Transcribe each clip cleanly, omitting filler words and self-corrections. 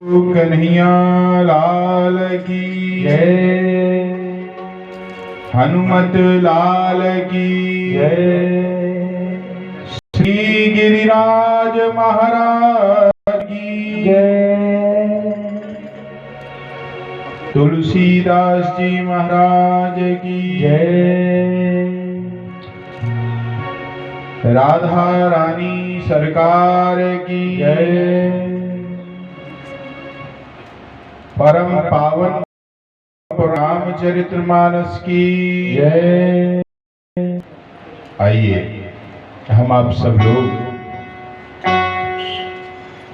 कन्हैया लाल की जय। हनुमत लाल की जय। श्री गिरिराज महाराज की जय। तुलसीदास जी महाराज की जय। राधा रानी सरकार की जय। परम पावन रामचरितमानस की जय। आइए हम आप सब लोग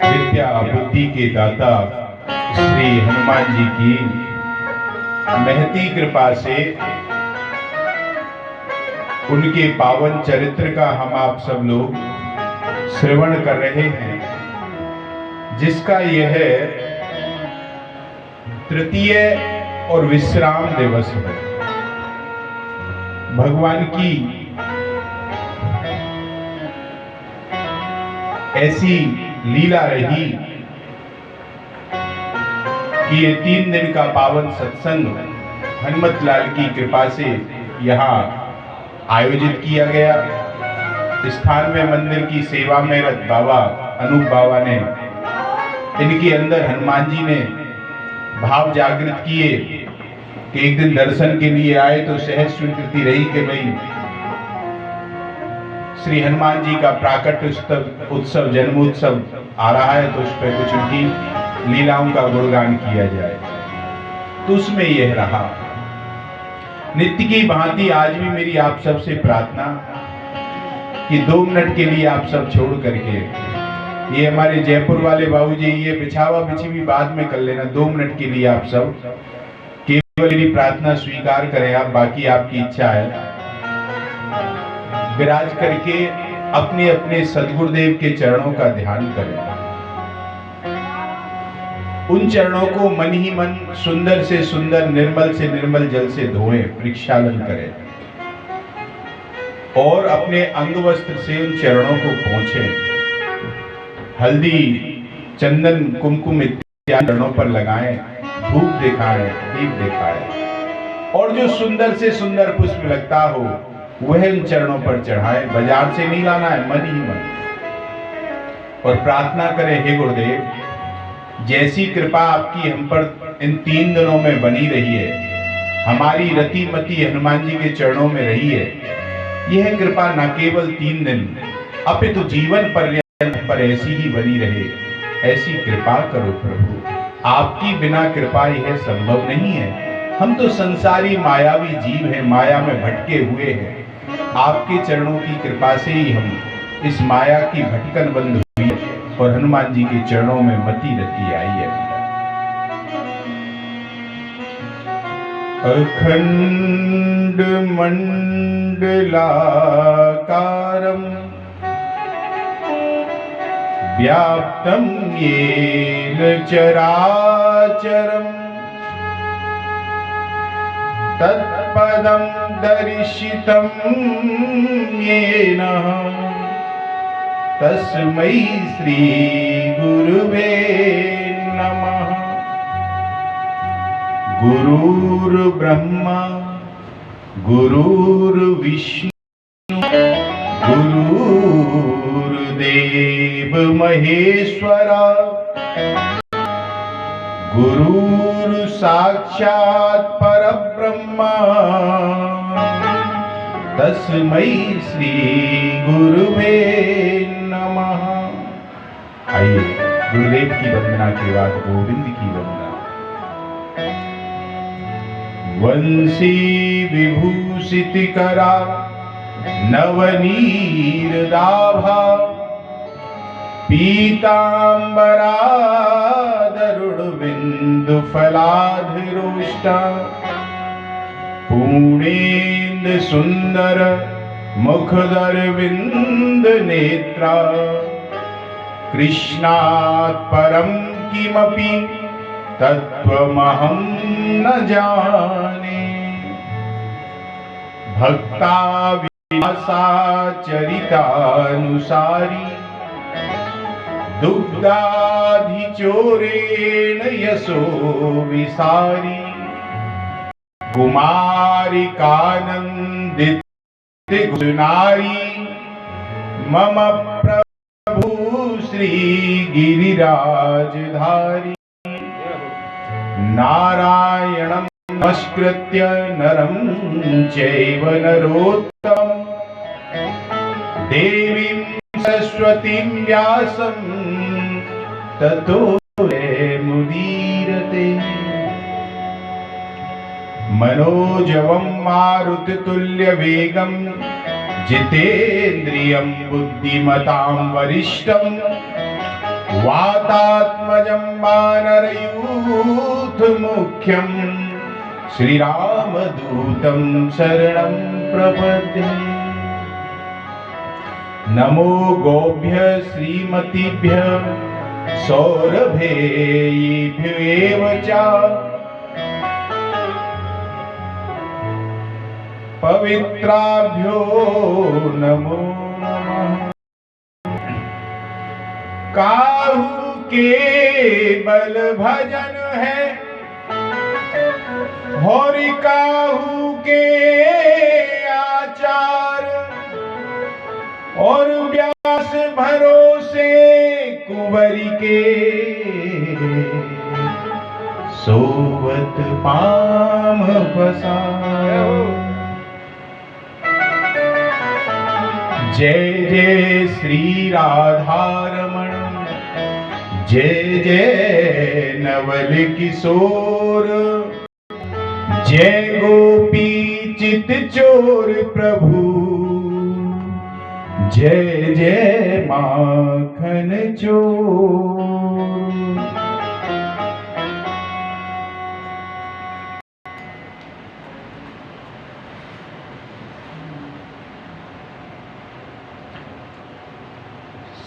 विद्या बुद्धि के दाता श्री हनुमान जी की महती कृपा से उनके पावन चरित्र का हम आप सब लोग श्रवण कर रहे हैं, जिसका यह तृतीय और विश्राम दिवस है। भगवान की ऐसी लीला रही कि ये 3 दिन का पावन सत्संग हनुमत लाल की कृपा से यहाँ आयोजित किया गया। स्थान में मंदिर की सेवा में रत बाबा अनूप बाबा ने इनके अंदर हनुमान जी ने भाव जागृत किए कि एक दिन दर्शन के लिए आए तो सहज स्वीकृति रही कि भाई श्री हनुमान जी का प्राकट उत्सव जन्मोत्सव आ रहा है, तो उस पर कुछ उनकी लीलाओं का गुणगान किया जाए। तो उसमें यह रहा। नित्य की भांति आज भी मेरी आप सबसे प्रार्थना कि 2 मिनट के लिए आप सब छोड़ करके, ये हमारे जयपुर वाले बाबूजी, ये बिछावा बिछी भी बाद में कर लेना। 2 मिनट के लिए आप सब केवल मेरी प्रार्थना स्वीकार करें। आप बाकी आपकी इच्छा है, विराज करके अपने अपने सदगुरुदेव के चरणों का ध्यान करें। उन चरणों को मन ही मन सुंदर से सुंदर, निर्मल से निर्मल जल से धोएं, प्रक्षालन करें और अपने अंग वस्त्र से उन चरणों को पोंछें। हल्दी, चंदन, कुमकुम इत्यादि चरणों पर लगाएं, धूप दिखाएं, दीप दिखाएं और जो सुंदर से सुंदर पुष्प लगता हो वह उन चरणों पर चढ़ाएं। बाजार से नहीं लाना है, मन ही मन। और प्रार्थना करें, हे गुरुदेव, जैसी कृपा आपकी हम पर इन 3 दिनों में बनी रही है, हमारी रति मति हनुमान जी के चरणों में रही है, यह कृपा न केवल 3 दिन अपितु जीवन पर्यंत पर ऐसी ही बनी रहे। ऐसी कृपा करो प्रभु। आपकी बिना कृपा यह संभव नहीं है। हम तो संसारी मायावी जीव हैं, माया में भटके हुए हैं। आपके चरणों की कृपा से ही हम इस माया की भटकन बंद हुई है और हनुमान जी के चरणों में मति रति आई है। अखंड मंडलाकारं व्याप्तं येन चराचरं तत्पदं दर्शितं येन तस्मै श्री गुरुवे नमः। गुरुर्ब्रह्मा गुरुर्विष्णु गुरुर्देव महेश्वरा गुरुर् साक्षात् परब्रह्मा तस्मै श्री गुरुवे नमः। आइए गुरुदेव की वंदना के बाद गोविंद की वंदना। वंशी विभूषित करा नवनीर दाभा पीतांबरा दरुड़ बिंदु फलाधिरोष्टा पूर्णेन्द्र सुंदर मुखदर विंद नेत्रा कृष्णात् परम किमपि तत्त्वमहं न जाने। भक्ता व्यासा चरितानुसारी दुग्धाधिचोरेण यशो विसारी कुमारिकानन्दित नारी मम प्रभु श्री गिरिराजधारी नारायणं नमस्कृत्य नरं चैव नरोत्तमं देवीं सरस्वतीं व्यासं ततो मुदीरते मनोजवं मारुततुल्यवेगं जितेन्द्रियं बुद्धिमतां वरिष्ठं वातात्मजं वानरयूथमुख्यं श्रीरामदूतं शरणं प्रपद्ये नमो गोभ्य श्रीमतीभ्य सौरभेयेभ्यो एव च पवित्राभ्यो नमो नमः। काहू के बल भजन है और काहू के आचार और व्यास भरोसे कुंवरी के सोवत पाम बसाओ। जय जय श्री राधारमण जय जय नवल किशोर जय गोपी चित चोर प्रभु जय जय माखन चोर।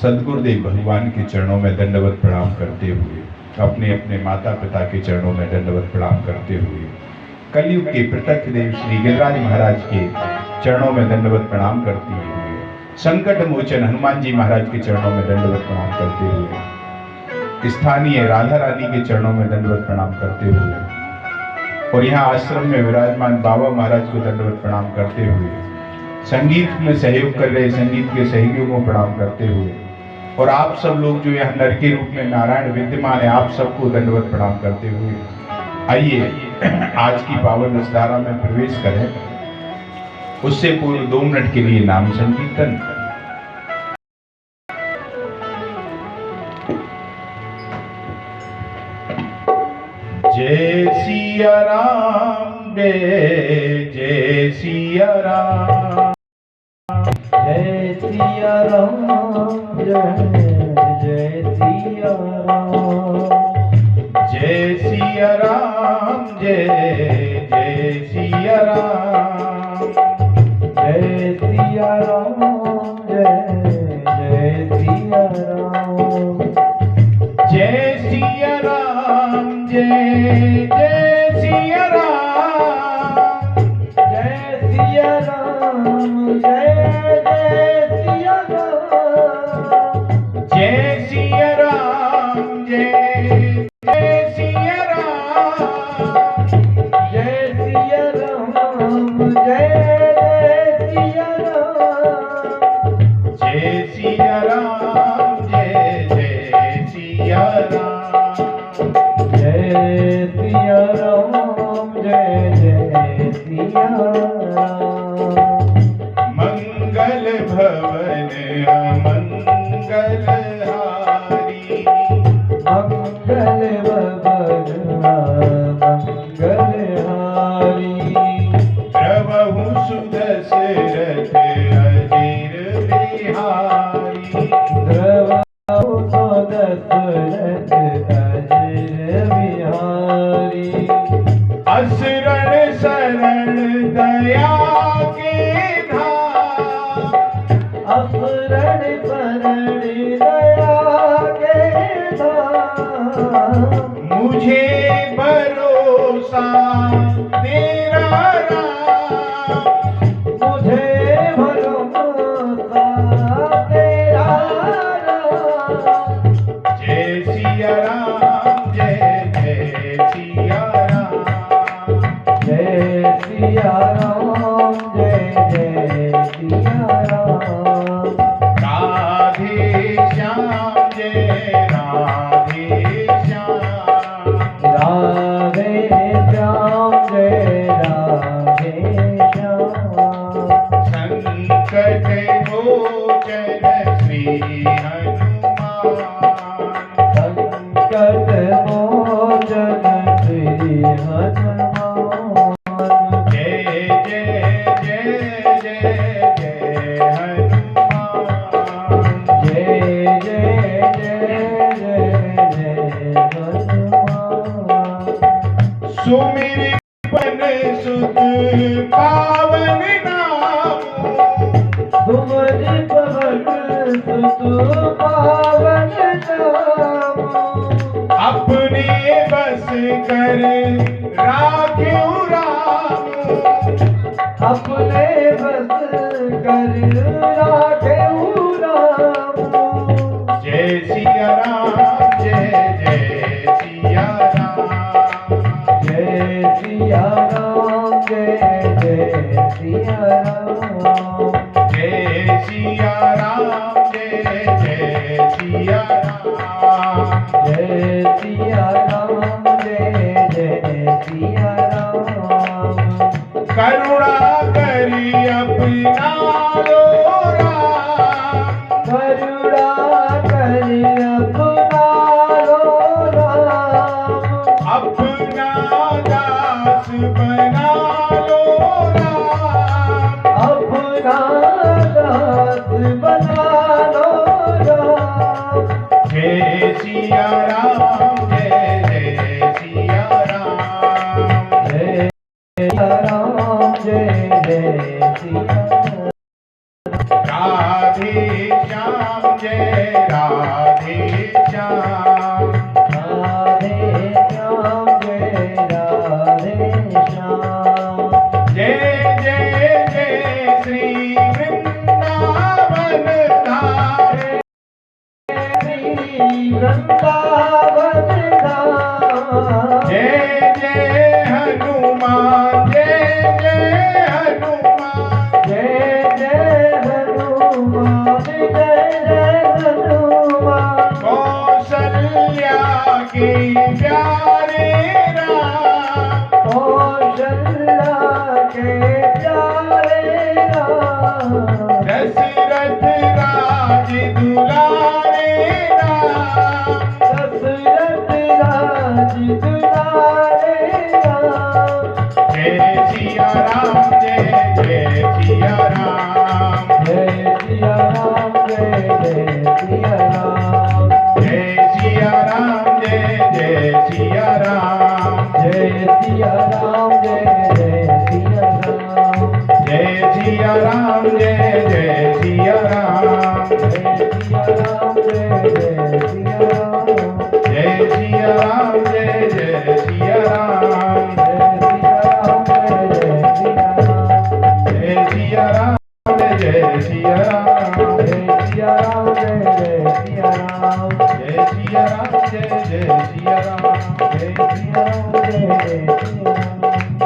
सद्गुरुदेव भगवान के चरणों में दंडवत प्रणाम करते हुए अपने अपने माता पिता के चरणों में दंडवत प्रणाम करते हुए कलयुग के प्रत्यक्ष देव श्री गिरिराज महाराज के चरणों में दंडवत प्रणाम करते हुए संकट मोचन हनुमान जी महाराज के चरणों में दंडवत प्रणाम करते हुए स्थानीय राधा रानी के चरणों में दंडवत प्रणाम करते हुए और यहाँ आश्रम में विराजमान बाबा महाराज को दंडवत प्रणाम करते हुए संगीत में सहयोग कर रहे संगीत के सहयोगियों को प्रणाम करते हुए और आप सब लोग जो यहाँ नर के रूप में नारायण विद्यमान है आप सबको दंडवत प्रणाम करते हुए आइए आज की पावन रसधारा में प्रवेश करें। उससे पूर्व 2 मिनट के लिए नाम संकीर्तन। जय सिया राम जय जय सिया राम जय सिया राम जय जय सिया राम जय सिया राम जय जय सिया राम जय सिया राम जय जय सिया राम जय सिया राम जय जय सिया राम जय सिया राम जय जय सिया राम जय सिया राम जय जय सिया राम जय सिया राम जय सिया राम जय सिया राम जय सिया राम जय सिया राम मंगल भवन अमंगल हारी मंगल भवन मंगल हारी प्रभु सुदशरथ अजीर बिहारी प्रभु दशरथ अजर बिहारी असरण शरण दया के धाम असरण शरण दया के धाम मुझे भरोसा तेरा राम मुझे भरोसा तेरा राम सुमिरि पन सुत पावन नाम, सुमिरि पवन सुत पावन नाम, अपने बस कर राख्यु राम, अपने बस कर राख्यु राम। जय सिया राम जय जय सिया राम, जय सिया राम जय जय सिया राम, जय सिया राम जय जय सिया राम, जय सिया राम जय जय सिया राम। करुणा करी अपना लो राम, करुणा करि अपना लो राम, अपना दास बना लो राम, अपना दास बना लो राम। जय सिया राम जय जय सिया राम, जय सिया राम जय जय सिया राम। राधे श्याम जय राधे श्याम, राधे श्याम जय राधे श्याम, जय जय जय श्री वृंदावन धाम, श्री वृंदावन धाम। जय जय हनुमान जय जय हनुमान, जय जय हनुमान जय जय हनुमान। कौशल्या के प्यारे राम, कौशल्या के प्यारे राम, दशरथ राज दुलारे राम, दशरथ राज दुलारे राम। जय सिया राम जय जय सिया राम, जय सिया राम जय जय सिया राम, जय सिया राम जय जय सिया राम, जय सिया राम जय जय सिया राम, जय सिया राम जय जय सिया राम, जय सिया राम जय जय सिया राम, जय सिया राम जय जय सिया राम, जय सिया राम जय जय सिया राम, जय सिया राम जय जय सिया राम, जय सिया राम जय जय सिया राम, जय सिया राम जय जय सिया राम, जय सिया राम जय जय सिया राम।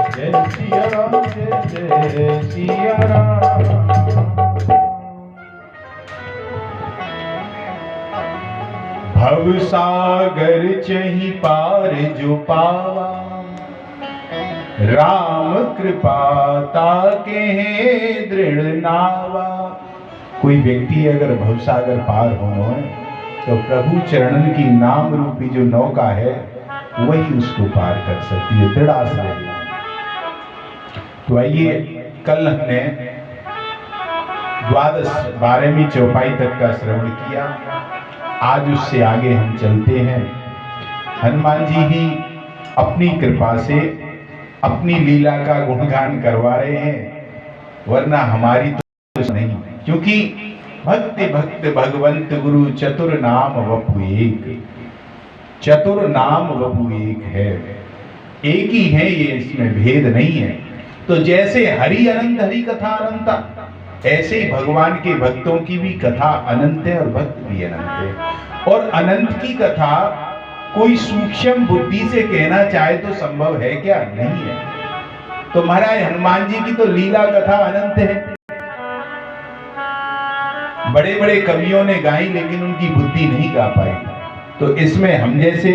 जय सिया राम जय जय सिया राम। भव सागर चहि पार जो पावा, राम कृपा ताके दृढ़ नावा। कोई व्यक्ति अगर भवसागर पार होना है तो प्रभु चरणन की नाम रूपी जो नौका है वही उसको पार कर सकती है, दृढ़ आशा है। तो आइए, कल हमने 12वीं चौपाई तक का श्रवण किया, आज उससे आगे हम चलते हैं। हनुमान जी ही अपनी कृपा से अपनी लीला का गुणगान करवा रहे हैं, वरना हमारी तो नहीं, क्योंकि भक्ति भक्त भगवंत गुरु चतुर नाम वपु एक, चतुर नाम वपु एक है, एक ही है, ये इसमें भेद नहीं है। तो जैसे हरि अनंत, हरि कथा अनंता, ऐसे ही भगवान के भक्तों की भी कथा अनंत है और भक्त भी अनंत है। और अनंत की कथा कोई सूक्ष्म बुद्धि से कहना चाहे तो संभव है क्या? नहीं है। तो महाराज हनुमान जी की तो लीला कथा अनंत है, बड़े बड़े कवियों ने गाई लेकिन उनकी बुद्धि नहीं गा पाई। तो इसमें हम जैसे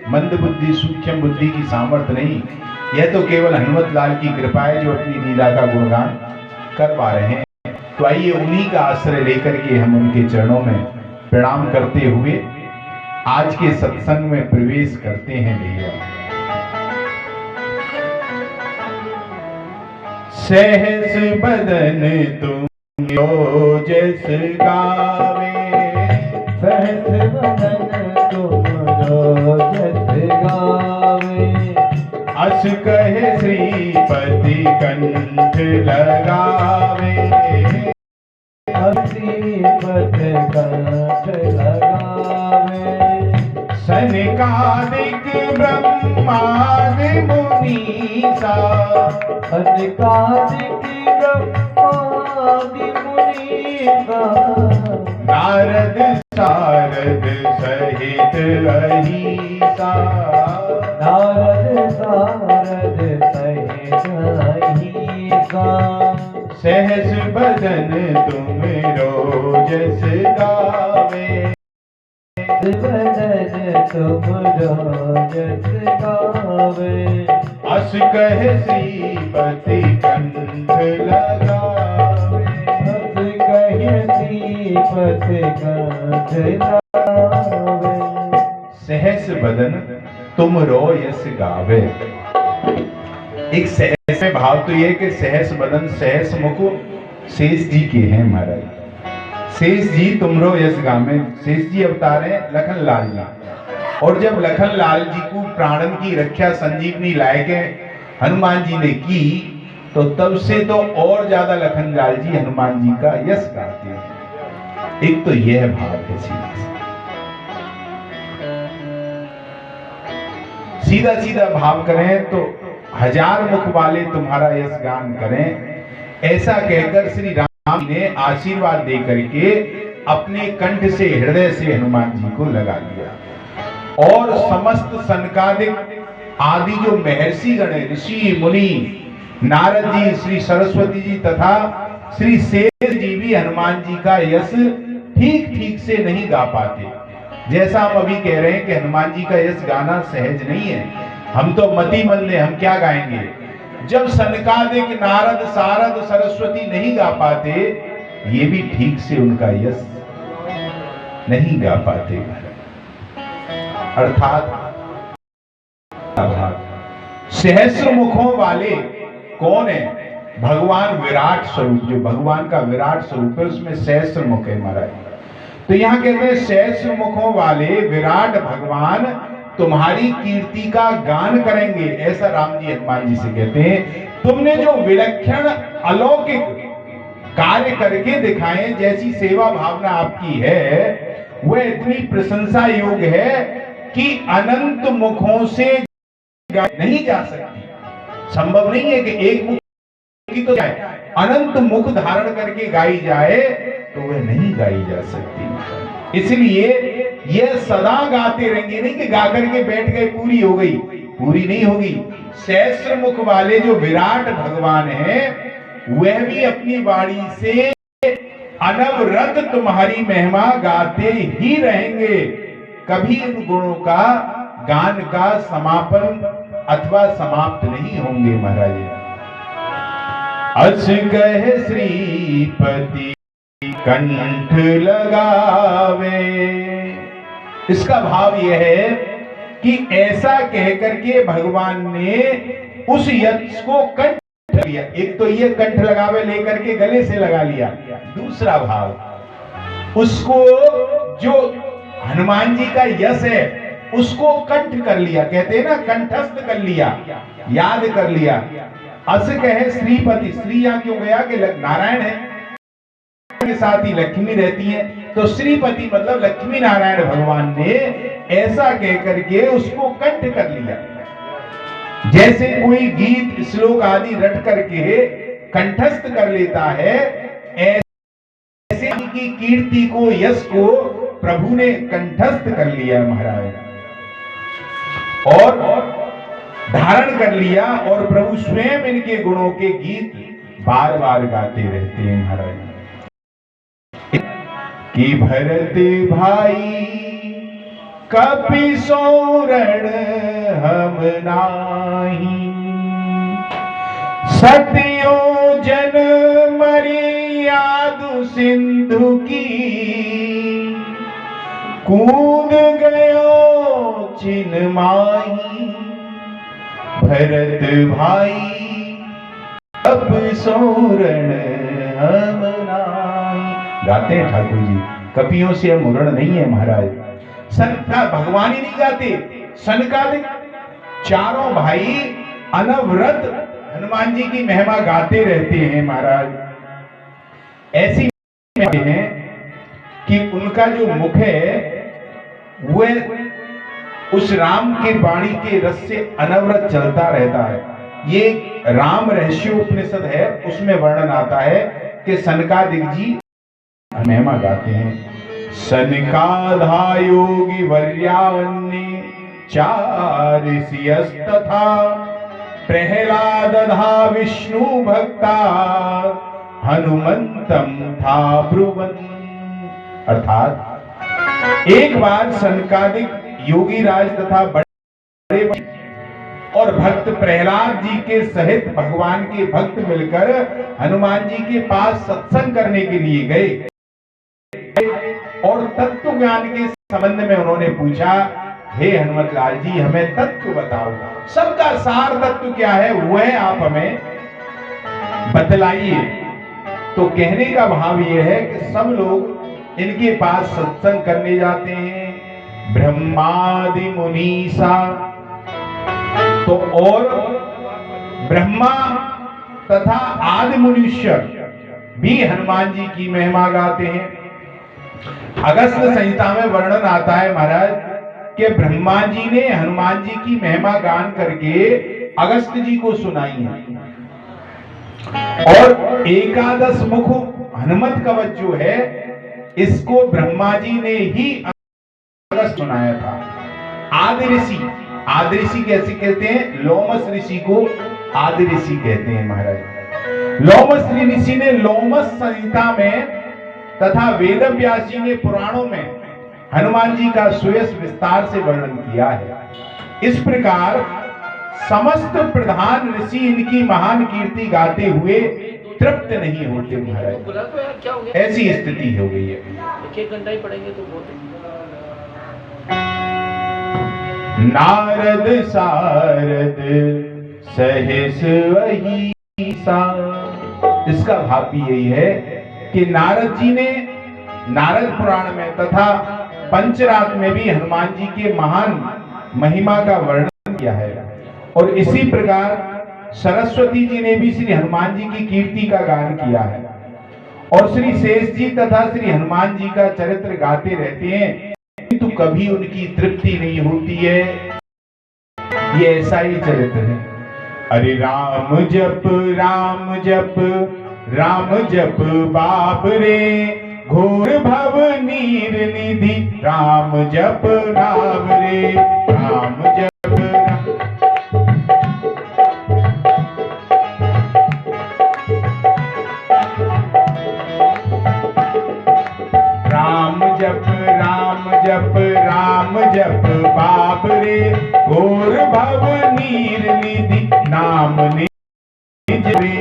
मंद बुद्धि, सूक्ष्म बुद्धि की सामर्थ्य नहीं, यह तो केवल हनुमत लाल की कृपा है जो अपनी लीला का गुणगान कर पा रहे हैं। तो आइए उन्हीं का आश्रय लेकर के हम उनके चरणों में प्रणाम करते हुए आज के सत्संग में प्रवेश करते हैं। भैया सहस बदन तुम जस गावे, सहस बदन तुम जस गावे, अस लगावे, श्रीपद कंठ लगावे। सनकादिक ब्रह्मादि मुनीसा, सनकादिक ब्रह्मादि मुनीसा, नारद सारद सहित अहिसा, नारद सारद सहित अहिसा। सहस बदन तुम रोजस गावे, बदन तुम रोजस गावे। अस कह श्रीपति कंठ लगावे, अस कह श्रीपति कंठ लगावे। सहस बदन तुम रो यस गावे। एक सहस में भाव तो ये कि सहस बदन सहस मुख शेष जी के हैं महाराज। शेष जी तुमरो यस गावे। शेष जी अवतार है लखन लाल जी, और जब लखन लाल जी को प्राणन की रक्षा संजीवनी लाए के हनुमान जी ने की, तो तब से तो और ज्यादा लखन लाल जी हनुमान जी का यश गाते हैं। एक तो यह भाव है सीधा सीधा भाव करें तो हजार मुख वाले तुम्हारा यश गान करें, ऐसा कहकर श्री राम ने आशीर्वाद दे करके अपने कंठ से हृदय से हनुमान जी को लगा लिया। और समस्त सनकादिक आदि जो महर्षि गण ऋषि मुनि, नारद जी, श्री सरस्वती जी तथा श्री शेष जी भी हनुमान जी का यश ठीक ठीक से नहीं गा पाते। जैसा हम अभी कह रहे हैं कि हनुमान जी का यश गाना सहज नहीं है, हम तो मति मंद हैं, हम क्या गाएंगे। जब सनकादिक नारद सारद सरस्वती नहीं गा पाते, ये भी ठीक से उनका यश नहीं गा पाते। अर्थात सहस्र मुखों वाले कौन है? भगवान विराट स्वरूप, जो भगवान का विराट स्वरूप है उसमें सहस्र मुख है महाराज। तो यहां कहते हैं सहस्र मुखों वाले विराट भगवान तुम्हारी कीर्ति का गान करेंगे, ऐसा राम जी हनुमान जी से कहते हैं। तुमने जो विलक्षण अलौकिक कार्य करके दिखाए, जैसी सेवा भावना आपकी है, वह इतनी प्रशंसा योग्य है कि अनंत मुखों से नहीं जा सकती। संभव नहीं है कि एक मुख की तो अनंत मुख धारण करके गाई जाए, तो वह नहीं गाई जा सकती। इसलिए यह सदा गाते रहेंगे, नहीं कि गा करके बैठ गए पूरी हो गई, पूरी नहीं होगी। सहस्र मुख वाले जो विराट भगवान हैं, वह भी अपनी वाणी से अनवरत तुम्हारी महिमा गाते ही रहेंगे। कभी इन गुणों का गान का समापन अथवा समाप्त नहीं होंगे महाराज। अस कह श्रीपति कंठ लगावे, इसका भाव यह है कि ऐसा कहकर के भगवान ने उस यक्ष को कंठ लिया। एक तो ये कंठ लगावे लेकर के गले से लगा लिया, दूसरा भाव उसको जो हनुमान जी का यश है उसको कंठ कर लिया, कहते हैं ना कंठस्थ कर लिया, याद कर लिया। अस कहे श्रीपति, श्री यहां क्यों गया कि नारायण है के साथ ही लक्ष्मी रहती है, तो श्रीपति मतलब लक्ष्मी नारायण भगवान ने ऐसा कहकर के उसको कंठ कर लिया। जैसे कोई गीत श्लोक आदि रट करके कंठस्थ कर लेता है, ऐसे की कीर्ति को यश को प्रभु ने कंठस्थ कर लिया महाराज, और धारण कर लिया। और प्रभु स्वयं इनके गुणों के गीत बार बार गाते रहते हैं महाराज। कि भरत भाई कपि सोरण हम नाही, सतियों जन मरियादु सिंधु की, कूद गयो चिन माही। भरत भाई कपि सोरण हम नाही, गाते हैं ठाकुर जी, कपियों से हम उरण नहीं है महाराज। संता भगवान ही नहीं गाते, सनकादिक चारों भाई अनवरत हनुमान जी की महिमा गाते रहते हैं महाराज। ऐसी महिमा है कि उनका जो मुख है वह उस राम के वाणी के रस से अनवरत चलता रहता है। ये राम रहस्योपनिषद है, उसमें वर्णन आता है कि सनकादिक जी महिमा गाते हैं। सनकाधा योगी वर्यावन्य चार ऋषियस्तथा प्रहलादधा विष्णु भक्ता हनुमंतम था ब्रुवन। अर्थात एक बार सनकादिक योगी राज तथा बड़े और भक्त प्रहलाद जी के सहित भगवान के भक्त मिलकर हनुमान जी के पास सत्संग करने के लिए गए और तत्व ज्ञान के संबंध में उन्होंने पूछा, हे हनुमत लाल जी हमें तत्व बताओ, सबका सार तत्व क्या है वह आप हमें बतलाइए। तो कहने का भाव यह है कि सब लोग इनके पास सत्संग करने जाते हैं, ब्रह्मादि मुनीसा, तो और ब्रह्मा तथा आदि मनुष्य भी हनुमान जी की महिमा गाते हैं। अगस्त संहिता में वर्णन आता है महाराज कि ब्रह्मा जी ने हनुमान जी की महिमा गान करके अगस्त जी को सुनाई है और एकादश मुख हनुमत कवच जो है इसको ब्रह्मा जी ने ही अगस्त सुनाया था। आदि ऋषि कैसे कहते हैं? लोमस ऋषि को आदि ऋषि कहते हैं महाराज। लोमस ऋषि ने लोमस संहिता में तथा वेद व्यास जी ने पुराणों में हनुमान जी का सुयश विस्तार से वर्णन किया है। इस प्रकार समस्त प्रधान ऋषि इनकी महान कीर्ति गाते हुए तृप्त नहीं होते महाराज। ऐसी स्थिति हो गई है। एक घंटा ही पढ़ेंगे तो बहुत। नारद सारद सहस वही सा। इसका भाव भी यही है कि नारद जी ने नारद पुराण में तथा पंचरात में भी हनुमान जी के महान महिमा का वर्णन किया है और इसी प्रकार सरस्वती जी ने भी श्री हनुमान जी की कीर्ति का गान किया है और श्री शेष जी तथा श्री हनुमान जी का चरित्र गाते रहते हैं, किंतु कभी उनकी तृप्ति नहीं होती है। ये ऐसा ही चरित्र है। अरे राम जप राम जप राम जप बाप रे, घोर भव नीर निधि राम जप राम रे, राम जप राम जप बाप रे, घोर भव नीर निधि नाम निज रे।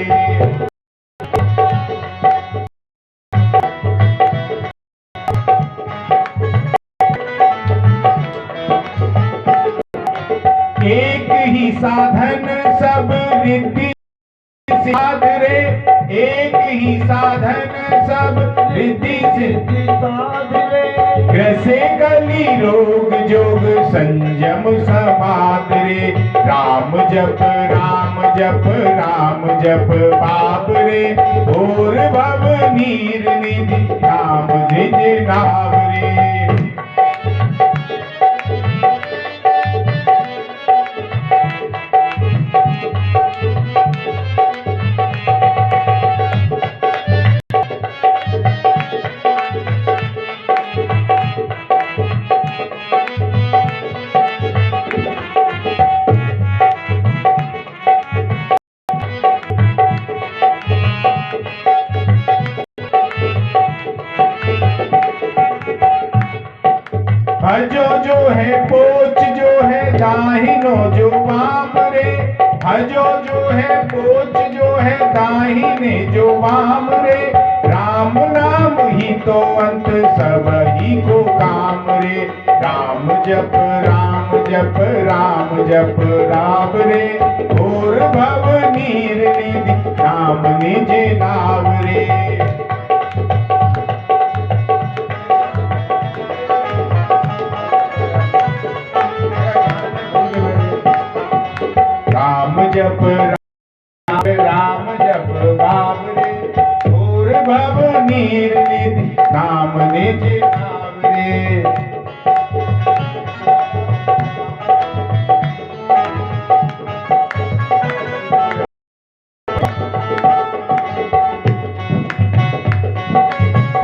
एक ही साधन सब रिद्धि साध रे, एक ही साधन सब रिद्धि सिद्धि साध रे, ग्रसे कली रोग जोग संयम समाध रे, राम जप राम जप राम जप बाप रे, और भव नीर निधि नाम निज नाम रे। भजो जो है पोच जो है दाहिनो जो वाम रे, भजो जो है पोच जो है दाहिने जो वाम रे, राम नाम ही तो अंत सब ही को काम रे, राम जप राम जप राम जप राम रे, और भव नीर निधि नाम निज नाम रे। राम जप नीर निधि नाम निज नावरे।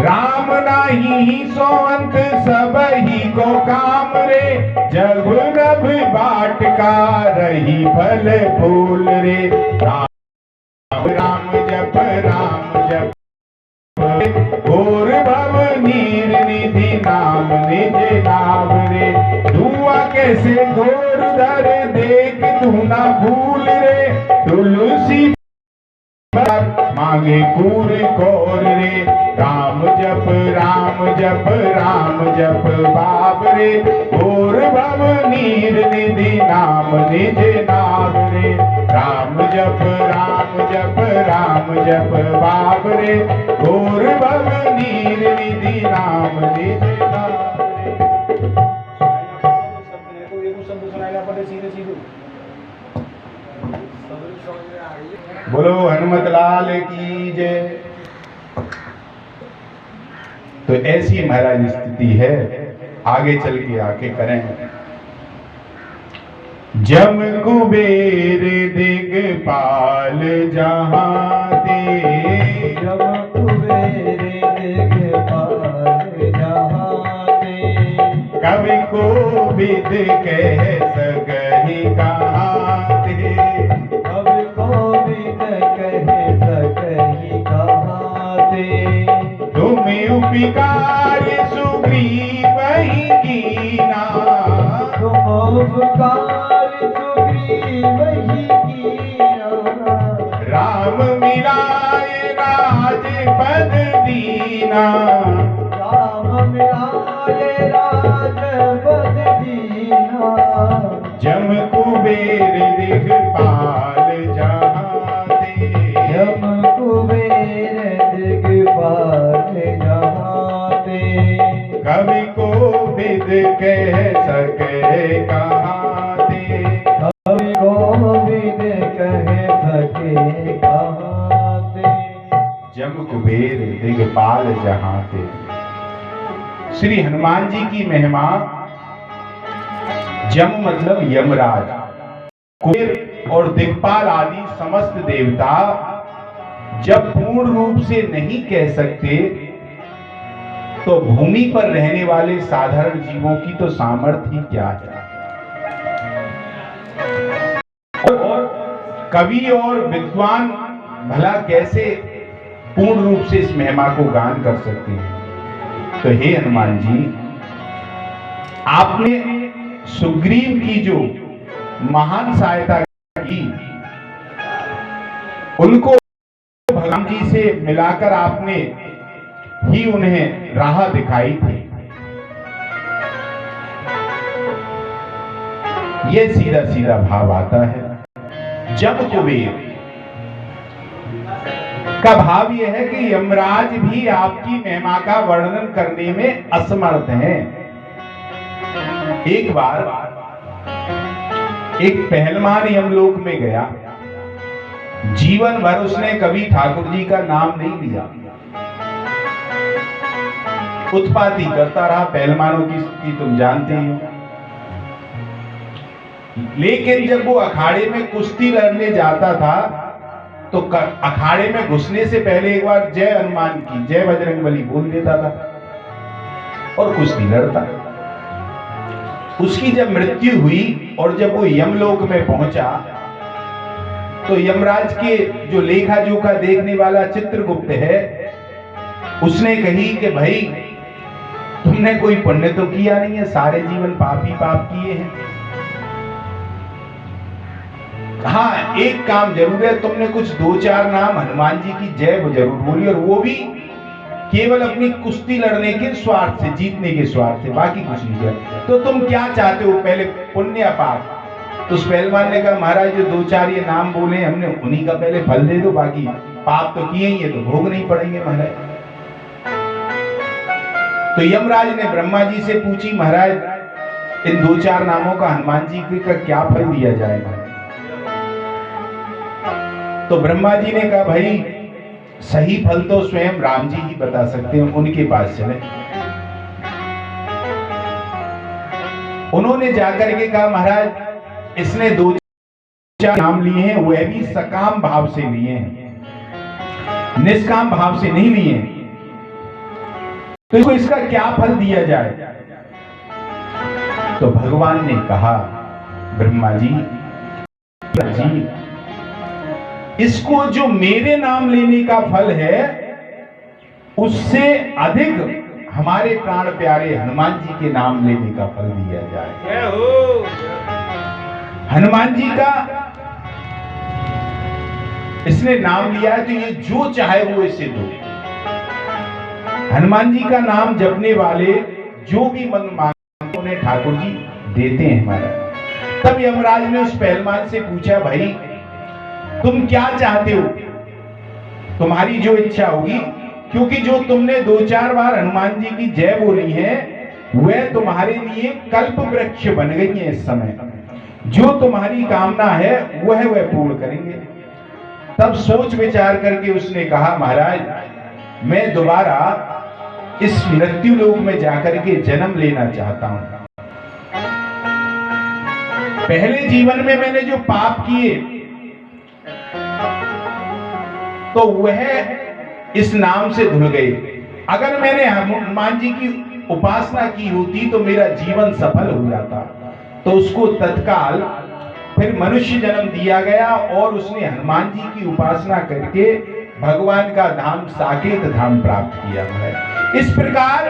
राम नाही सो अंत सब ही को काम रे, जब नभ बाट का रही फल फूल रे। राम राम जप घोर भव नीर निधि नाम निज नावरे। धुआ कैसे घोर धर देख तू ना भूल रे, तुलसी मांगे कूर कौर रे। राम जप बाबरे, घोर भव नीर निधि नाम निज नावरे। राम जप बाबरे, घोर भव नीर निधि नाम निज नावरे। बोलो हनुमत लाल की जय। तो ऐसी महाराज स्थिति है, आगे चल के आके करें। जम कुबेर दिगपाल जहां दे, जम कुबेर दिगपाल जहां दे। कवि को विद कह सकहि कहां दे, कवि को विद कह सकहि कहां दे। तुम उपकार सुग्रीव ही कीना, तुम उपकार सुग्रीव ही कीना। राम मिलाए राजपद दीना, राम मिलाए राजपद दीना। जम कुबेर दिगपाल जहां दे, जम कुबेर दिगपाल जहां दे। कवि को विद कह सके कहां दे, कवि को विद कह सके कहां दे। जम कुबेर दिगपाल जहां दे। श्री हनुमान जी की महिमा, जम मतलब यमराज, कुबेर और दिगपाल आदि समस्त देवता जब पूर्ण रूप से नहीं कह सकते, तो भूमि पर रहने वाले साधारण जीवों की तो सामर्थ्य ही क्या है। और कवि और विद्वान भला कैसे पूर्ण रूप से इस महिमा को गान कर सकते हैं। तो हे हनुमान जी, आपने सुग्रीव की जो महान सहायता की, उनको भगवान जी से मिलाकर आपने ही उन्हें राह दिखाई थी। ये सीधा सीधा भाव आता है। जब कुबेर का भाव यह है कि यमराज भी आपकी महिमा का वर्णन करने में असमर्थ हैं। एक बार एक पहलवान यमलोक में गया, जीवन भर उसने कभी ठाकुर जी का नाम नहीं लिया, उत्पाती करता रहा। पहलवानों की स्थिति तुम जानते ही हो। लेकिन जब वो अखाड़े में कुश्ती लड़ने जाता था, तो अखाड़े में घुसने से पहले एक बार जय हनुमान की, जय बजरंगबली बोल देता था और कुश्ती लड़ता। उसकी जब मृत्यु हुई और जब वो यमलोक में पहुंचा, तो यमराज के जो लेखा जोखा देखने वाला चित्रगुप्त है, उसने कही कि भाई तुमने कोई पुण्य तो किया नहीं है, सारे जीवन पाप ही पाप किए हैं। हाँ, एक काम जरूर है, तुमने कुछ 2-4 नाम हनुमान जी की जय जरूर बोली, और वो भी केवल अपनी कुश्ती लड़ने के स्वार्थ से, जीतने के स्वार्थ से, बाकी कुछ नहीं किया। तो तुम क्या चाहते हो, पहले पुण्य या पाप? तो उस पहलवान ने कहा, महाराज जो 2-4 ये नाम बोले हमने, उन्हीं का पहले फल दे दो, बाकी पाप तो किए ही है तो भोग नहीं पड़ेंगे महाराज। तो यमराज ने ब्रह्मा जी से पूछी, महाराज इन 2-4 नामों का हनुमान जी का क्या फल दिया जाएगा? तो ब्रह्मा जी ने कहा, भाई सही फल तो स्वयं राम जी ही बता सकते हैं, उनके पास चले। उन्होंने जाकर के कहा महाराज इसने 2-4 नाम लिए हैं, वह भी सकाम भाव से लिए हैं, निष्काम भाव से नहीं लिए, तो इसका क्या फल दिया जाए? तो भगवान ने कहा ब्रह्मा जी इसको जो मेरे नाम लेने का फल है उससे अधिक हमारे प्राण प्यारे हनुमान जी के नाम लेने का फल दिया जाए। हनुमान जी का इसने नाम लिया है तो ये जो चाहे वो इसे दो। हनुमान जी का नाम जपने वाले जो भी मन मांगते उन्हें ठाकुर जी देते हैं हमारा। तब यमराज ने उस पहलवान से पूछा भाई तुम क्या चाहते हो, तुम्हारी जो इच्छा होगी, क्योंकि जो तुमने 2-4 बार हनुमान जी की जय बोली है वह तुम्हारे लिए कल्प वृक्ष बन गई है। इस समय जो तुम्हारी कामना है वह पूर्ण करेंगे। तब सोच विचार करके उसने कहा महाराज मैं दोबारा इस मृत्यु लोक में जाकर के जन्म लेना चाहता हूं। पहले जीवन में मैंने जो पाप किए तो वह इस नाम से धुल गए। अगर मैंने हनुमान जी की उपासना की होती तो मेरा जीवन सफल हो जाता। तो उसको तत्काल फिर मनुष्य जन्म दिया गया और उसने हनुमान जी की उपासना करके भगवान का धाम साकेत धाम प्राप्त किया है। इस प्रकार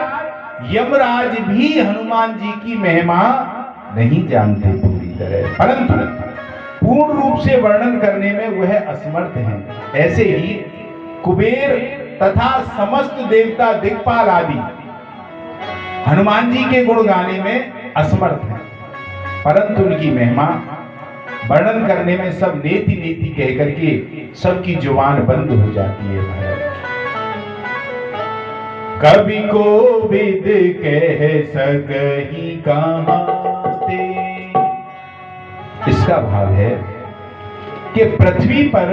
यमराज भी हनुमान जी की महिमा नहीं जानते पूरी तरह, परंतु पूर्ण रूप से वर्णन करने में वह असमर्थ हैं। ऐसे ही कुबेर तथा समस्त देवता दिक्पाल आदि हनुमान जी के गुण गाने में असमर्थ हैं, परंतु उनकी महिमा वर्णन करने में सब नेति नेति कह करके सबकी जुबान बंद हो जाती है। महाराज कवि को विद कह सकहि कहाते, इसका भाव है कि पृथ्वी पर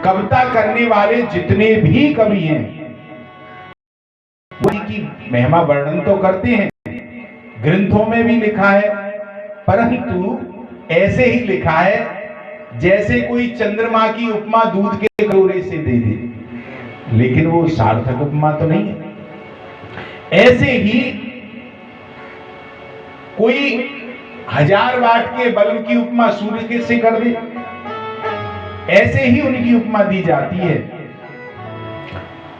कविता करने वाले जितने भी कवि हैं वो की महिमा वर्णन तो करते हैं, ग्रंथों में भी लिखा है, परंतु ऐसे ही लिखा है जैसे कोई चंद्रमा की उपमा दूध के कटोरे से दे दे, लेकिन वो सार्थक उपमा तो नहीं है। ऐसे ही कोई 1000 वाट के बल्ब की उपमा सूर्य के से कर दे, ऐसे ही उनकी उपमा दी जाती है।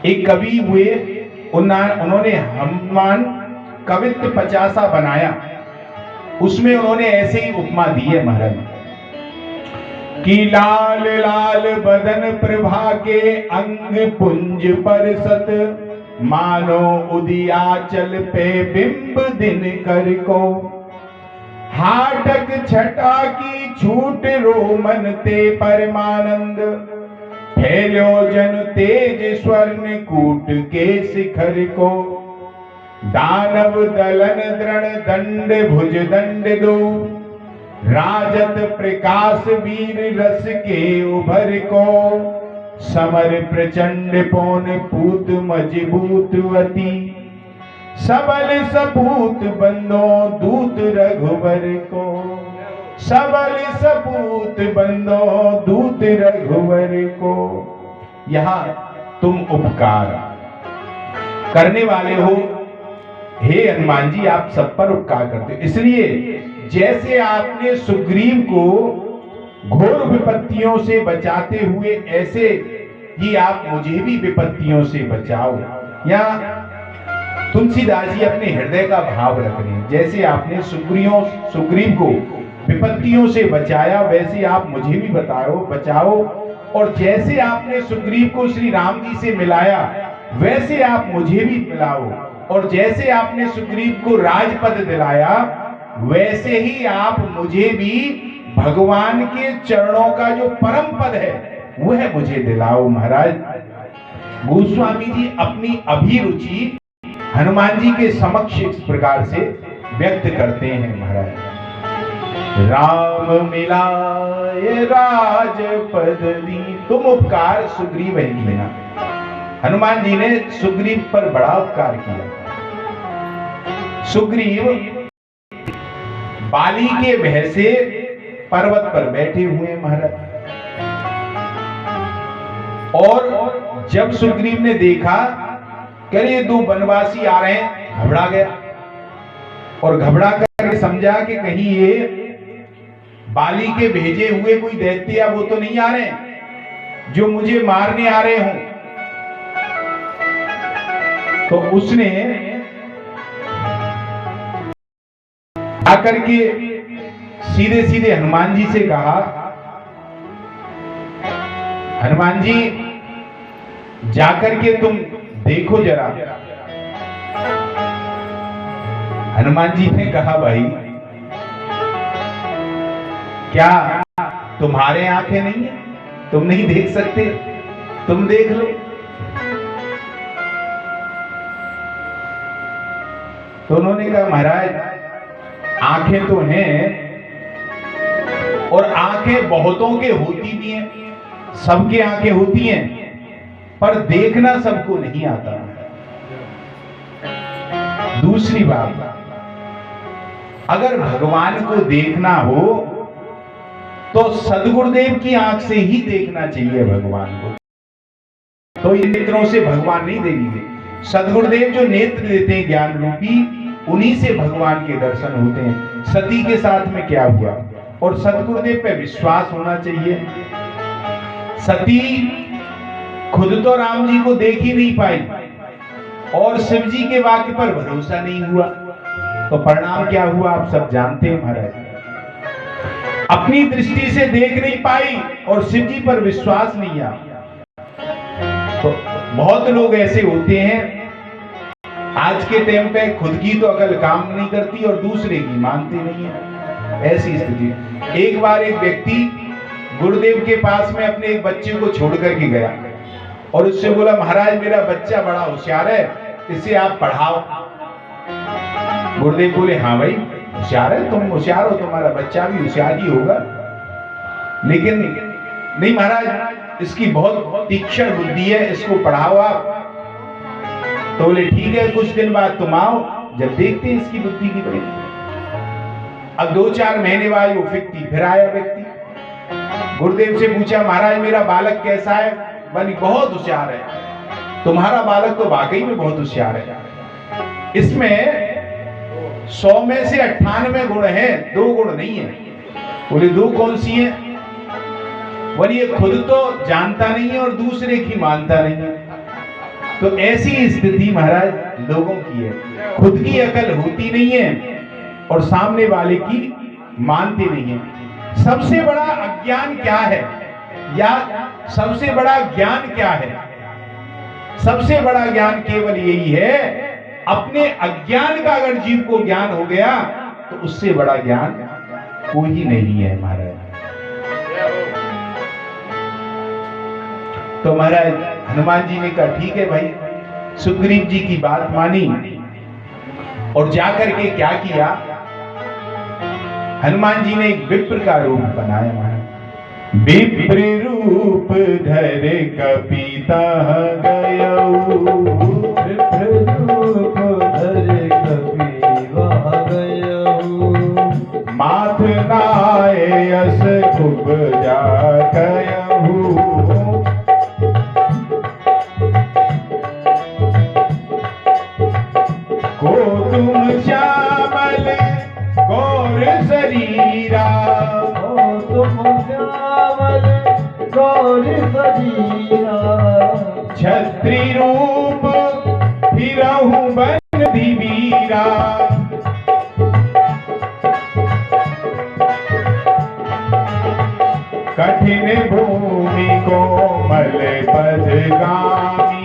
एक कवि हुए, उन्होंने हनुमान कवित्व 50 बनाया, उसमें उन्होंने ऐसे ही उपमा दी है महाराज कि लाल लाल बदन प्रभा के अंग पुंज पर सत, मानो उदियाचल पे बिंब दिन कर को, हाटक छटा की छूट रोमन ते परमानंद, फैलो जन तेज स्वर्ण कूट के शिखर को, दानव दलन दृढ़ दंड भुज दंड दो, राजत प्रकाश वीर रस के उभर को, समर प्रचंड पौन पूत मजबूतवती, सबल सपूत बंदो दूत रघुवर को, सबल सपूत बंदो दूत रघुवर को। यहां तुम उपकार करने वाले हो, हे हनुमान जी आप सब पर उपकार करते हो, इसलिए जैसे आपने सुग्रीव को घोर विपत्तियों से बचाते हुए ऐसे ही आप मुझे भी विपत्तियों से बचाओ। या तुलसीदास जी अपने हृदय का भाव रख रहे हैं, जैसे आपने सुग्रीव को विपत्तियों से बचाया वैसे आप मुझे भी बचाओ, और जैसे आपने सुग्रीव को श्री राम जी से मिलाया वैसे आप मुझे भी मिलाओ, और जैसे आपने सुग्रीव को राजपद दिलाया वैसे ही आप मुझे भी भगवान के चरणों का जो परम पद है वह मुझे दिलाओ। महाराज गोस्वामी जी अपनी अभिरुचि हनुमान जी के समक्ष इस प्रकार से व्यक्त करते हैं। महाराज राम मिलाए राजपद दी। तुम उपकार सुग्रीव है किया। हनुमान जी ने सुग्रीव पर बड़ा उपकार किया। सुग्रीव बाली के भय से पर्वत पर बैठे हुए महाराज, और जब सुग्रीव ने देखा कि ये दो वनवासी आ रहे हैं, घबरा गया और घबरा करके समझा कि कहीं ये बाली के भेजे हुए कोई दैत्य या वो तो नहीं आ रहे जो मुझे मारने आ रहे हों। तो उसने आकर के सीधे सीधे हनुमान जी से कहा, हनुमान जी जाकर के तुम देखो जरा। हनुमान जी ने कहा, भाई क्या तुम्हारे आंखें नहीं है, तुम नहीं देख सकते, तुम देख लो। तो उन्होंने कहा, महाराज आंखें तो हैं और आंखें बहुतों के होती भी हैं, सबके आंखें होती हैं, पर देखना सबको नहीं आता। दूसरी बात, अगर भगवान को देखना हो तो सदगुरुदेव की आंख से ही देखना चाहिए भगवान को। तो ये नेत्रों से भगवान नहीं देंगे। सदगुरुदेव जो नेत्र देते हैं ज्ञान रूपी, उन्हीं से भगवान के दर्शन होते हैं। सती के साथ में क्या हुआ, और सदगुरुदेव पे विश्वास होना चाहिए। सती खुद तो राम जी को देख ही नहीं पाई और शिव जी के वाक्य पर भरोसा नहीं हुआ, तो परिणाम क्या हुआ आप सब जानते हैं महाराज। अपनी दृष्टि से देख नहीं पाई और शिव जी पर विश्वास नहीं आया। तो बहुत लोग ऐसे होते हैं आज के टाइम पे, खुद की तो अकल काम नहीं करती और दूसरे की मानते नहीं है, ऐसी स्थिति। एक बार एक व्यक्ति गुरुदेव के पास में अपने एक बच्चे को छोड़ करके गया और उससे बोला, महाराज मेरा बच्चा बड़ा होशियार है, इसे आप पढ़ाओ। गुरुदेव बोले, हाँ भाई होशियार है, तुम होशियार हो, तुम्हारा बच्चा भी होशियार ही होगा, लेकिन नहीं महाराज इसकी बहुत तीक्ष्ण बुद्धि है, इसको पढ़ाओ आप। तो बोले ठीक है, कुछ दिन बाद तुम आओ, जब देखते हैं इसकी बुद्धि की बड़ी। अब 2-4 महीने बाद वो फिर आया व्यक्ति, गुरुदेव से पूछा, महाराज मेरा बालक कैसा है? बनी बहुत होशियार है। तुम्हारा बालक तो वाकई में बहुत होशियार है, इसमें 100 में से 98 गुण हैं, 2 गुण नहीं है। बोले 2 कौन सी हैं? बोले ये खुद तो जानता नहीं है और दूसरे की मानता नहीं है। तो ऐसी स्थिति महाराज लोगों की है, खुद की अकल होती नहीं है और सामने वाले की मानते नहीं है। सबसे बड़ा अज्ञान क्या है, या सबसे बड़ा ज्ञान क्या है? सबसे बड़ा ज्ञान केवल यही है, अपने अज्ञान का अगर जीव को ज्ञान हो गया तो उससे बड़ा ज्ञान कोई नहीं है महाराज। तो महाराज हनुमान जी ने कहा ठीक है भाई, सुग्रीव जी की बात मानी और जाकर के क्या किया, हनुमान जी ने एक विप्र का रूप बनाया महाराज। विप्र रूप धर कपिता गयऊ, विप्र रूप धर कपिता गयऊ, माथ नाय यस खूब जाकयहू, को तुम श्यामल गौर शरीरा, ओ तुम श्यामल गौर शरीरा, छत्री रूप फिरहु बन धीवीरा, कठिन भूमि कोमल पदगामी,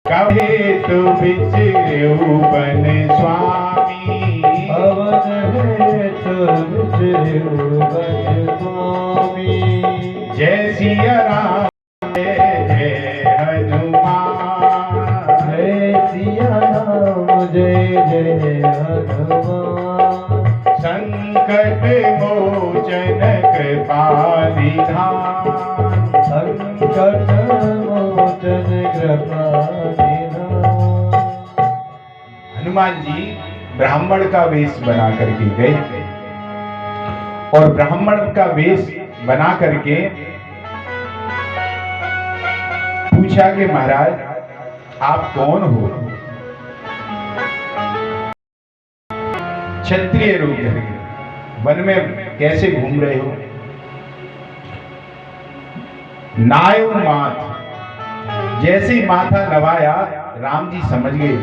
कहे तो बिचरऊ बन स्वामी, अवन है तो विचरऊ बन स्वामी, जय सिया राम जय हनुमान, जय सिया जय हनुमान। संकट मोचन कृपा निधान। संकट मोचन कृपा निधान। हनुमान जी ब्राह्मण का वेश बना करके गए और ब्राह्मण का वेश बना करके पूछा कि महाराज आप कौन हो? क्षत्रिय रूप धरे वन में कैसे घूम रहे हो? नायो माथ, जैसे ही माथा नवाया राम जी समझ गए।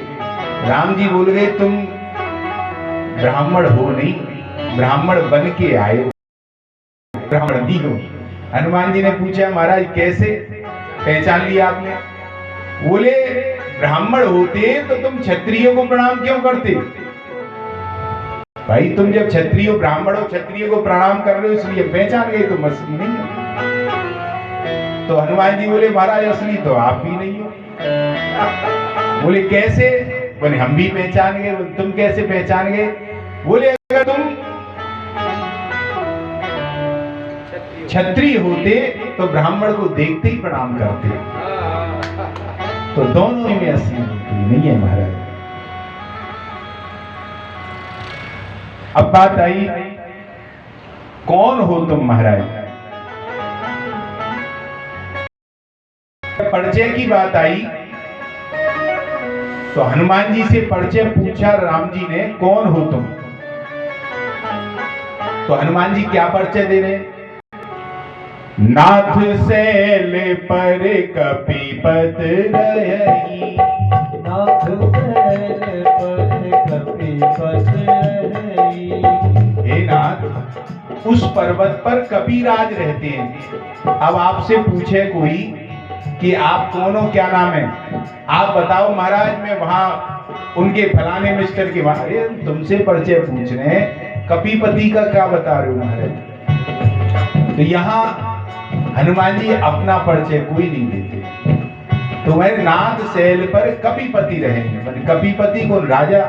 राम जी बोल गए तुम ब्राह्मण हो नहीं, ब्राह्मण बन के आए, ब्राह्मण नहीं हो। हनुमान जी ने पूछा महाराज कैसे पहचान लिया आपने? बोले ब्राह्मण होते तो तुम क्षत्रियों को प्रणाम क्यों करते? भाई तुम जब क्षत्रिय ब्राह्मण हो, क्षत्रिय को प्रणाम कर रहे हो इसलिए पहचान गए, तुम असली नहीं हो। तो हनुमान जी बोले महाराज असली तो आप भी नहीं हो। बोले कैसे? बोले हम भी पहचान गए। तुम कैसे पहचान गए? बोले अगर तुम क्षत्रिय होते तो ब्राह्मण को देखते ही प्रणाम करते, तो दोनों में असली नहीं है महाराज। अब बात आई कौन हो तुम महाराज? परिचय की बात आई तो हनुमान जी से परिचय पूछा राम जी ने, कौन हो तुम? तो हनुमान जी क्या परिचय दे रहे? नाथ सैल पर कपीपत रही। नाथ सैल पर कपीपत रही। हे नाथ उस पर्वत पर कपिराज रहते हैं। अब आपसे पूछे कोई कि आप कौन हो, क्या नाम है, आप बताओ महाराज मैं वहां उनके फलाने मिस्टर के वहां। अरे तुमसे परिचय पूछ रहे हैं, कपिपति का क्या बता रहे हो महाराज? तो यहाँ हनुमान जी अपना परिचय कोई नहीं देते। तो वह नाथ सैल पर कपिपति रहेंगे। कपिपति कौन? राजा।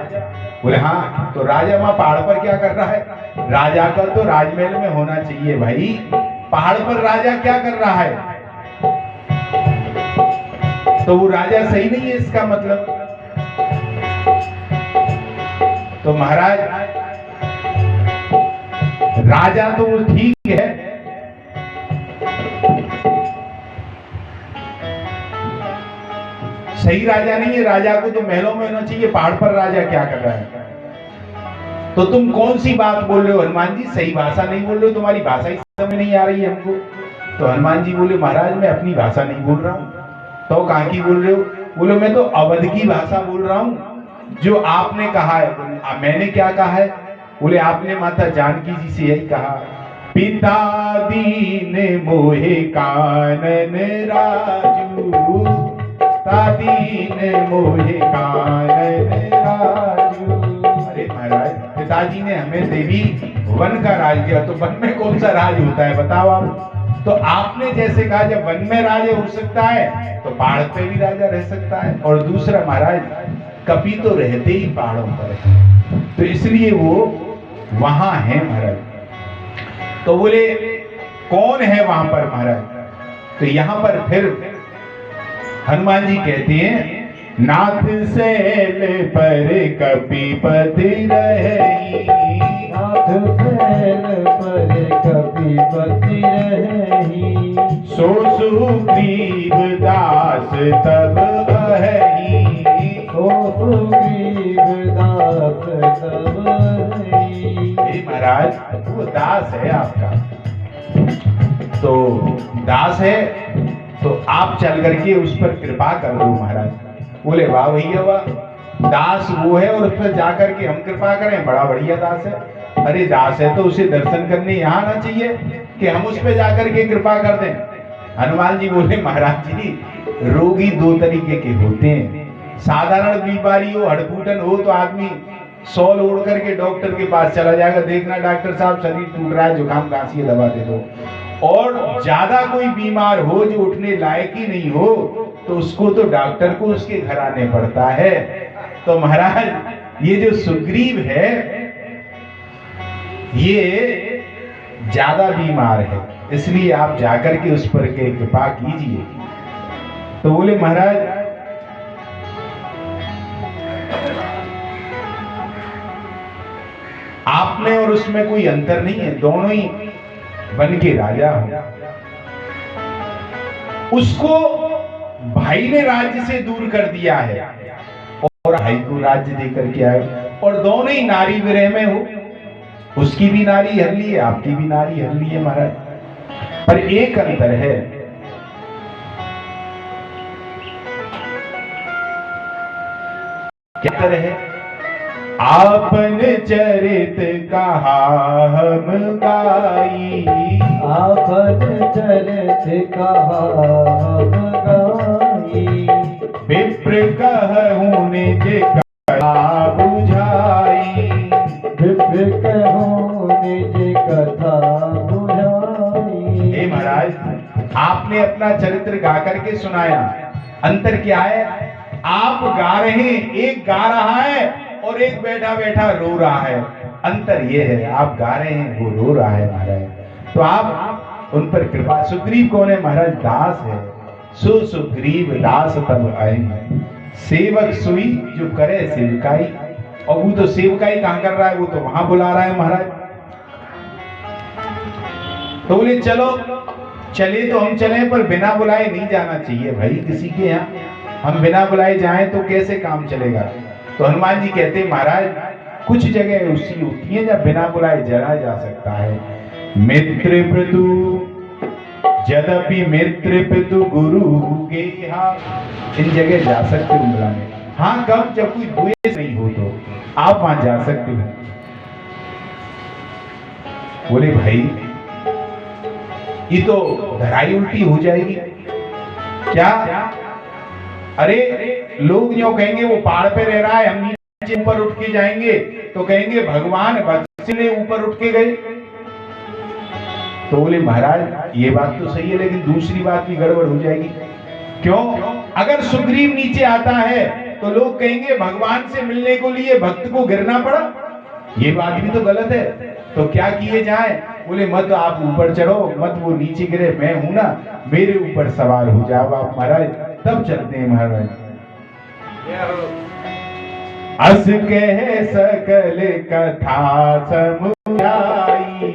बोले हाँ, तो राजा वहां पहाड़ पर क्या कर रहा है? राजा का तो राजमहल में होना चाहिए भाई, पहाड़ पर राजा क्या कर रहा है? तो वो राजा सही नहीं है इसका मतलब। तो महाराज राजा तो वो ठीक है, सही राजा नहीं है। राजा को तो महलों में होना चाहिए, पहाड़ पर राजा क्या कर रहा है? तो तुम कौन सी बात बोल रहे हो हनुमान जी? सही भाषा नहीं बोल रहे हो, तुम्हारी भाषा ही समझ नहीं आ रही है हमको। तो हनुमान जी बोले महाराज मैं अपनी भाषा नहीं बोल रहा हूं। तो कहां की बोल रहे हो? बोले मैं तो अवध की भाषा बोल रहा हूं जो आपने कहा है। मैंने क्या कहा है? बोले आपने माता जानकी जी से यही कहा, पिता दीन मोहे कानन राजू, दीन मोहे कानन राजू। अरे महाराज पिताजी ने हमें देवी वन का राज दिया, तो वन में कौन सा राज होता है बताओ आप? तो आपने जैसे कहा जब वन में राजा हो सकता है तो पहाड़ पे भी राजा रह सकता है। और दूसरा महाराज कपि तो रहते ही पहाड़ों पर है, तो इसलिए वो वहां है महाराज। तो बोले कौन है वहां पर महाराज? तो यहां पर फिर हनुमान जी कहते हैं नाथ सैल पर कपिपति रही। नाथ सैल पर कपिपति रही। सो सुग्रीव दास तब अहि। सो सुग्रीव दास तब अहि। हे महाराज वो दास है आपका, तो दास है तो आप चल करके उस पर कृपा कर दो महाराज। बोले वाह भैया वाह, दास वो है और उस पर जाकर के हम कृपा करें, बड़ा बढ़िया दास है। अरे दास है तो उसे दर्शन करने यहाँ आना चाहिए कि हम उस पर जाकर के कृपा कर दें। हनुमान जी बोले महाराज जी रोगी दो तरीके के होते हैं, साधारण बीमारी हो, हड़फूटन हो तो आदमी सॉल ओढ़ करके डॉक्टर के पास चला जाएगा, देखना डॉक्टर साहब शरीर टूट रहा है, जुकाम खांसी है दवा दे दो। और ज्यादा कोई बीमार हो जो उठने लायक ही नहीं हो तो उसको तो डॉक्टर को उसके घर आने पड़ता है। तो महाराज ये जो सुग्रीव है ये ज्यादा बीमार है, इसलिए आप जाकर के उस पर के कृपा कीजिए। तो बोले महाराज आप में और उसमें कोई अंतर नहीं है, दोनों ही बन के राजा हो। उसको भाई ने राज्य से दूर कर दिया है और भाई को राज्य देकर के आए, और दोनों ही नारी विरह में हो। उसकी भी नारी हर ली है, आपकी भी नारी हर ली है महाराज। पर एक अंतर है, क्या अंतर है? आपन चरित कहा हम गाई, आपन चरित कहा हम गाई, विप्र कहूँ निज कथा बुझाई, विप्र कहूँ निज कथा बुझाई। हे महाराज, आपने अपना चरित्र गा करके सुनाया। अंतर क्या है? आप गा रहे हैं, एक गा रहा है और एक बैठा बैठा रो रहा है। अंतर ये है, आप गा रहे हैं, वो रो रहा है महाराज। तो आप उन पर कृपा। सुग्रीव कौन है महाराज? दास है। सो सुग्रीव दास तब आए, सेवक सुई जो करे सेवकाई। और वो तो सेवकाई कहां कर रहा है, वो तो वहां बुला रहा है महाराज। तो बोले चलो, चले तो हम चले, पर बिना बुलाए नहीं जाना चाहिए भाई किसी के यहाँ। हम बिना बुलाए जाएं तो कैसे काम चलेगा? तो हनुमान जी कहते महाराज कुछ जगह उसी होती है जब बिना बुलाए जरा जा सकता है। मित्र प्रतु यद्यपि मित्र प्रतु गुरु गेहा, इन जगह जा सकते हो बुलाने। हाँ, कब? जब कोई द्वेष नहीं हो तो आप वहां जा सकते हो। बोले भाई ये तो धराई उल्टी हो जाएगी। क्या? अरे लोग जो कहेंगे वो पहाड़ पे रह रहा है, हम नीचे ऊपर उठ के जाएंगे तो कहेंगे भगवान भक्त से ऊपर उठ के गए। तो बोले महाराज ये बात तो सही है, लेकिन दूसरी बात भी गड़बड़ हो जाएगी। क्यों? अगर सुग्रीव नीचे आता है तो लोग कहेंगे भगवान से मिलने को लिए भक्त को गिरना पड़ा, ये बात भी तो गलत है। तो क्या किए जाए? बोले मत आप ऊपर चढ़ो, मत वो नीचे गिरे, मैं हूं ना, मेरे ऊपर सवार हो जाओ आप महाराज, तब चलते हैं महाराज। अस कह सकल कथा समुझाई,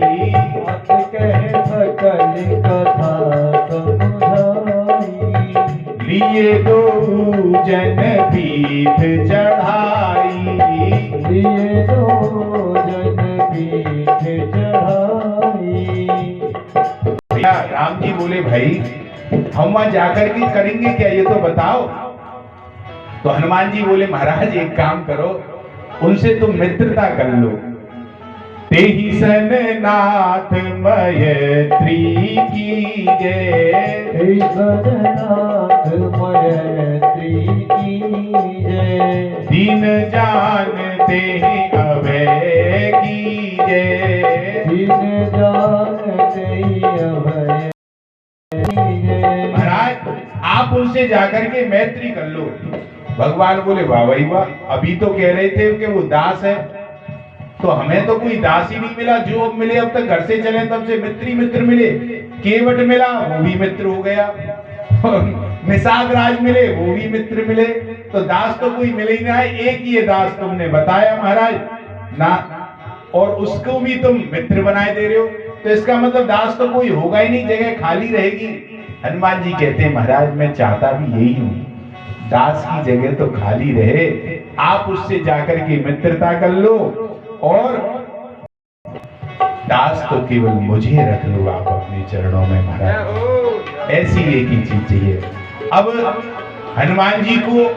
अस कह सकल कथा समुझाई, लिए दो जन पीठ चढ़ाई, लिए दो जन पीठ चढ़ाई। भैया राम जी बोले भाई हम वहां जाकर के करेंगे क्या, ये तो बताओ। तो हनुमान जी बोले महाराज एक काम करो, उनसे तुम मित्रता कर लो। तेहि सन नाथ मैत्री कीजे, तेहि सन नाथ मैत्री कीजे, दीन जानते अभय कीजे, दीन जानते अभय कीजे। महाराज आप उनसे जाकर के मैत्री कर लो। भगवान बोले वाह भाई वाह, अभी तो कह रहे थे कि वो दास है, तो हमें तो कोई दास ही नहीं मिला। जो अब मिले, अब तक घर से चले तब से मित्र ही मित्र मिले। केवट मिला वो भी मित्र हो गया, निषाद राज मिले वो भी मित्र मिले, तो दास तो कोई मिले ही ना है। एक ही दास तुमने बताया महाराज ना, और उसको भी तुम मित्र बनाए दे रहे हो, तो इसका मतलब दास तो कोई होगा ही नहीं, जगह खाली रहेगी। हनुमान जी कहते हैं महाराज मैं चाहता भी यही हूं, दास की जगह तो खाली रहे, आप उससे जाकर के मित्रता कर लो और दास तो केवल मुझे रख लो आप अपने चरणों में महाराज। ऐसी एक ही चीज चाहिए। अब हनुमान जी को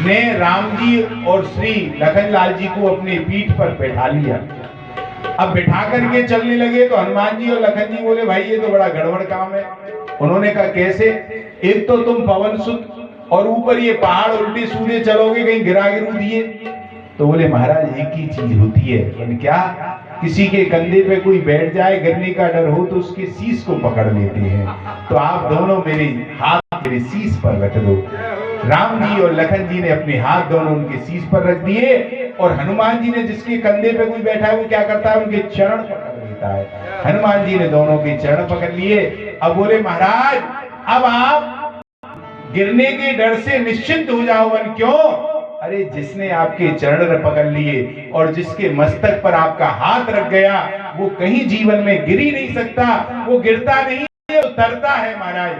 ने राम जी और श्री लखनलाल जी को अपने पीठ पर बैठा लिया। अब बिठा करके चलने लगे तो हनुमान जी और लखन जी बोले भाई ये तो बड़ा गड़बड़ काम है। उन्होंने कहा कैसे? एक तो तुम पवन सुत और ऊपर ये पहाड़ उल्टे सूधे चलोगे, कहीं गिरा गिरू दिए। तो बोले महाराज एक ही चीज होती है, क्या? किसी के कंधे पे कोई बैठ जाए, गिरने का डर हो तो उसके शीश को पकड़ लेते हैं। तो आप दोनों मेरे हाथ मेरे शीश पर रख दो। राम जी और लखन जी ने अपने हाथ दोनों उनके शीश पर रख दिए और हनुमान जी ने जिसके कंधे पे कोई बैठा है वो क्या करता है, उनके चरण पकड़ लेता है। हनुमान जी ने दोनों के चरण पकड़ लिए। अब बोले महाराज अब आप गिरने के डर से निश्चिंत हो जाओ। वन क्यों? अरे जिसने आपके चरण पकड़ लिए और जिसके मस्तक पर आपका हाथ रख गया वो कहीं जीवन में गिर ही नहीं सकता, वो गिरता नहीं है, उतरता है महाराज।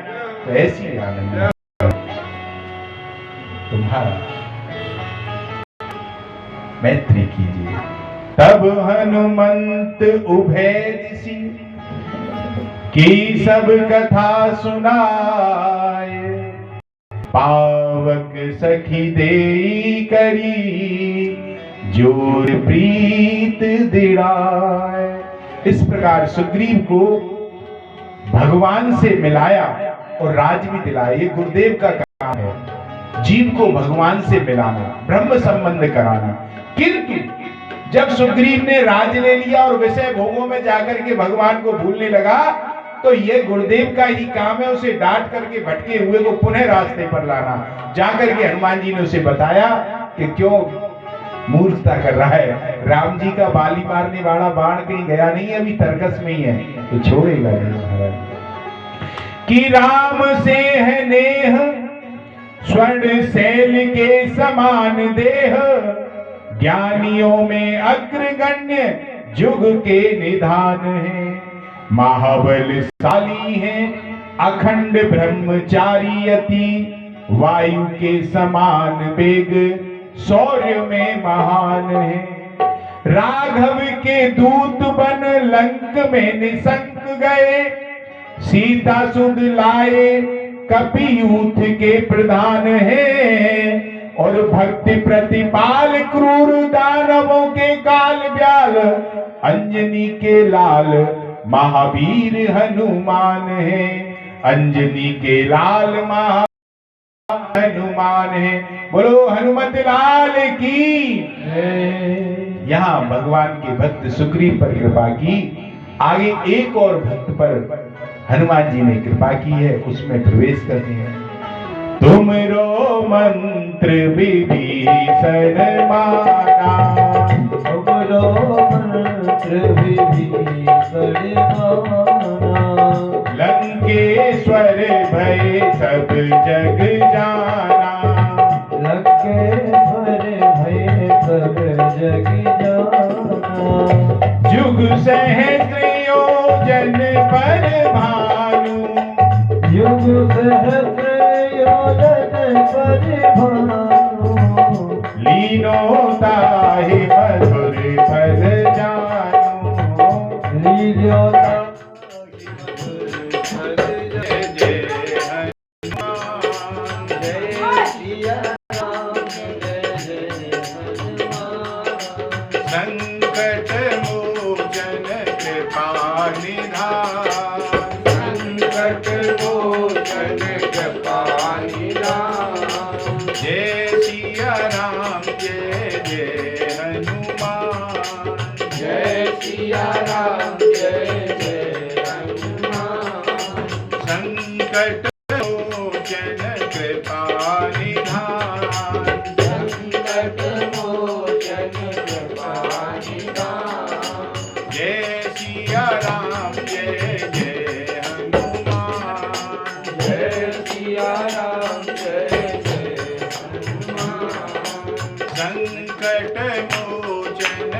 तो ऐसी आनंद तुम्हारा मैत्री कीजिए। तब हनुमंत उभय दिशि की सब कथा सुनाए, पावक सखी देई करी जोर प्रीत दिड़ाए। इस प्रकार सुग्रीव को भगवान से मिलाया और राज भी दिलाया। ये गुरुदेव का काम है, जीव को भगवान से मिलाना, ब्रह्म संबंध कराना। किंतु जब सुग्रीव ने राज ले लिया और विषय भोगों में जाकर के भगवान को भूलने लगा तो ये गुरुदेव का ही काम है उसे डांट करके भटके हुए को पुनः रास्ते पर लाना। जाकर के हनुमान जी ने उसे बताया कि क्यों मूर्खता कर रहा है, राम जी का बाली मारने वाला बाण कहीं गया नहीं, अभी तरकस में ही है, तो छोड़ेगा नहीं महाराज। कि राम से है नेह स्वर्ण शैल के समान देह, ज्ञानियों में अग्रगण्य जुग के निधान है। महाबलशाली है अखंड ब्रह्मचारी अति, वायु के समान वेग शौर्य में महान है। राघव के दूत बन लंक में निशंक गए, सीता सुध लाए कपियूथ के प्रधान है। और भक्ति प्रतिपाल क्रूर दानवों के काल ब्याल, अंजनी के लाल महावीर हनुमान है। अंजनी के लाल हनुमान है। बोलो हनुमत लाल की। यहाँ भगवान के भक्त सुग्रीव पर कृपा की, आगे एक और भक्त पर हनुमान जी ने कृपा की है, उसमें प्रवेश करते हैं। तुमरो मंत्र विभीषण माना, तुमरो मंत्र विभीषण माना, लंकेश्वर भय सब जग जाना। लंकेश्वर भय सब जग जाना। जुग सहस्र योजन पर भानु, युग सहस्र योजन पर भानु। लीनो ताहि मधुर फल जानो, लीनो संकट मोचन कृपा निधान, संकट मोचन कृपा निधान। जय सिया राम जय जय हनुमान, जय सिया राम जय जय हनुमान। संकट मोचन कृपा निधान, संकट मोचन कृपा निधान। जय सिया राम जय जय हनुमान, जय सिया राम जय जय हनुमान। संकट मोचन